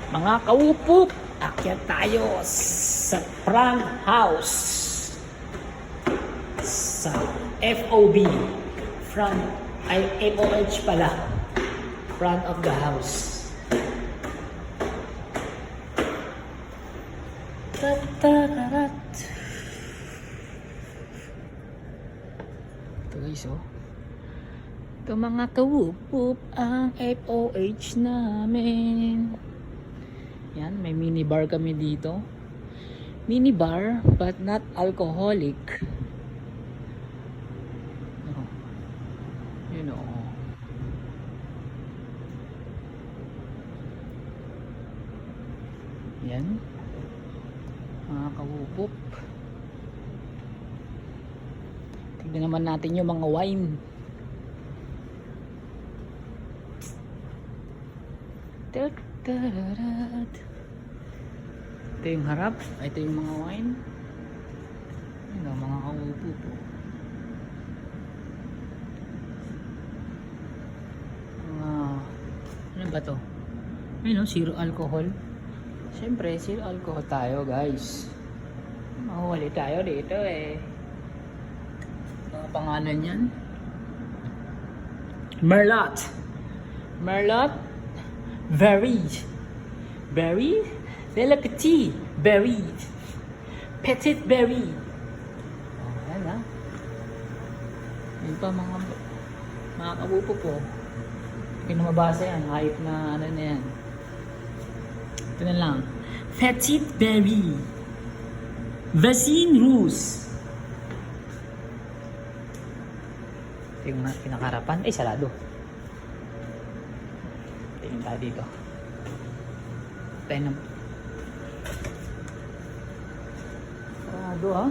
Mga kawupop, akyat tayo sa front house. Sa FOB. Front, ay FOH pala. Front of the house. Tatararat. Ito guys, oh. Ito mga kawupop, ang FOH namin. Yan, may minibar kami dito. Minibar, but not alcoholic. Oh. You know. Yan. Mga kawupop. Tignan naman natin yung mga wine. Ito yung harap. Ito yung mga wine. Ano, mga kaupo po. Ano ba to? Ano, zero alcohol. Siyempre, zero alcohol tayo guys. Mahuhuli tayo dito eh. Mga pangalan yan. Merlot. Merlot. Very delicate berry, petit berry. Oh, yan ha. Yun pa mga kabupo po. Hindi na mabasa yan. Hype na ano na yan. Ito na lang. Petit berry. Vaccine rouge. Ito yung pinakarapan. Ay, sarado. Tingin tayo dito. Tayo na. Sarado ha.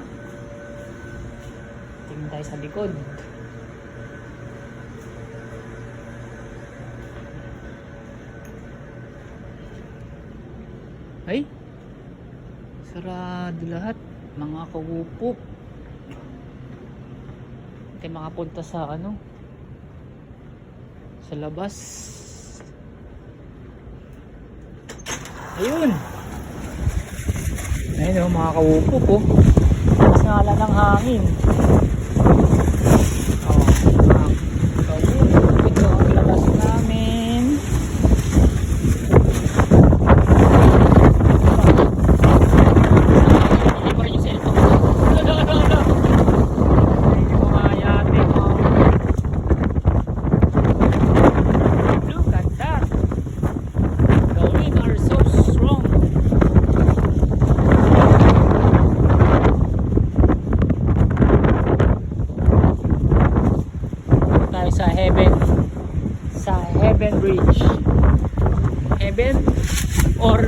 Tingin tayo sa likod. Ay. Sarado lahat. Mga kawupop. Hindi tayo makapunta sa ano. Sa labas. Ayun. Ayun o, mga kawupop po. Mas ngala ng hangin. Oh, mga kawupop. Ito ang labas namin. Iba yung cellphone. Ayun yung mga yate mo. Look at that. The wind are so strong. Tayo sa Heaven Bridge. Heaven or